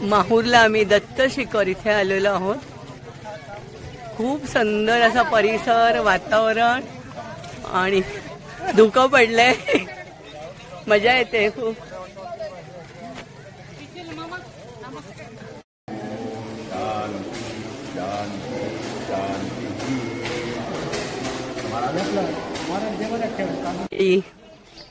माहूरला आम्ही दत्त शिखर इथे आलेलो आहोत। खूप सुंदर असा परिसर, वातावरण आणि धुकं पडलंय, मजा येते खूप।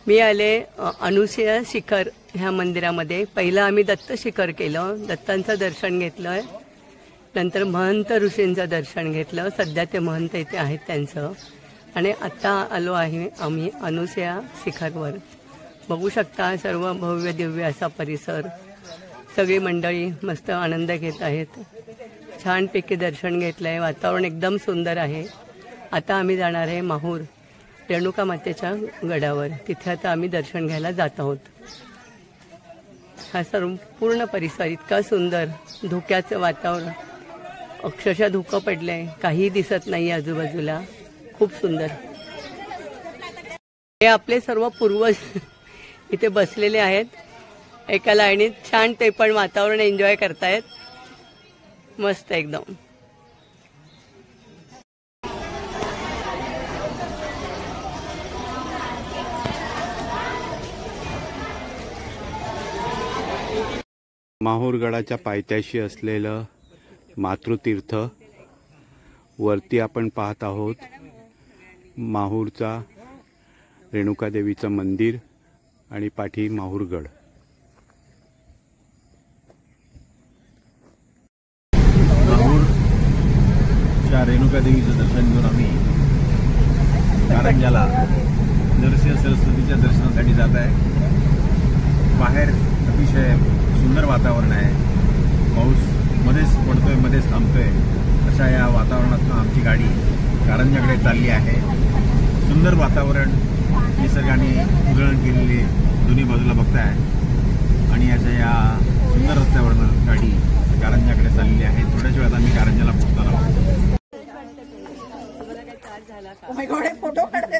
मी आले अनुसया शिखर ह्या मंदिरामध्ये। पहिलं आम्ही दत्त शिखर केलं, दत्तांचं दर्शन घेतलंय, नंतर महंत ऋषींचं दर्शन घेतलं, सध्या ते महंत इथे आहेत त्यांचं, आणि आता आलो आहे आम्ही अनुसया शिखरवर। बघू शकता सर्व भव्य दिव्य असा परिसर, सगळी मंडळी मस्त आनंद घेत आहेत, छानपैकी दर्शन घेतलंय, वातावरण एकदम सुंदर आहे। आता आम्ही जाणार आहे माहूर रेणुका मातेच्या गडावर, तिथे आता आम्ही दर्शन घ्यायला जात आहोत। हा सर्व पूर्ण परिसर इतका सुंदर, धुक्याचं वातावरण, अक्षरशः धुकं पडलंय, काही दिसत नाही आजूबाजूला, खूप सुंदर। हे आपले सर्व पूर्वज इथे बसलेले आहेत एका लाईनीत, छान ते पण वातावरण एन्जॉय करतायत, मस्त एकदम। माहूरगडाच्या पायथ्याशी असलेलं मातृतीर्थ, वरती आपण पाहत आहोत माहूरचा रेणुका देवीचं मंदिर आणि पाठी माहूरगड। माहूरच्या रेणुका देवीचं दर्शन घेऊन आम्ही कारंजाला नरसिंह सरस्वतीच्या दर्शनासाठी जात आहे। बाहेर अतिशय सुंदर वातावरण आहे, पाऊस मध्येच पडतोय मध्येच थांबतोय, अशा या वातावरणातून आमची गाडी कारंजाकडे चालली आहे। सुंदर वातावरण, निसर्गाने उधळण केलेली दोन्ही बाजूला बघताय, आणि अशा या सुंदर रस्त्यावरनं गाडी कारंजाकडे चाललेली आहे। थोड्याच वेळात आम्ही कारंजाला पोहोचणार आहोत। फोटो काढते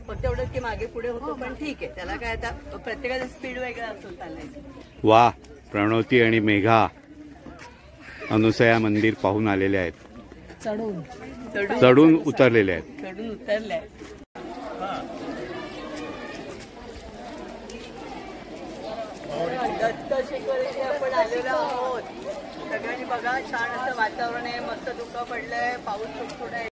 फक्त एवढं की मागे पुढे होतो, पण ठीक आहे, त्याला काय आता प्रत्येकाचा स्पीड वेगळा असतो चालायचं। वा, प्रणवती आणि मेघा अनुसया मंदिर पाहून आलेले आहेत, चढून उतरलेले आहेत, चढून उतरले आहेत। दत्त शिखरला आपण आलेलो आहोत, सगळ्यांनी बघा, छान असं वातावरण आहे, मस्त धुकं पडलंय, पाऊस थोडा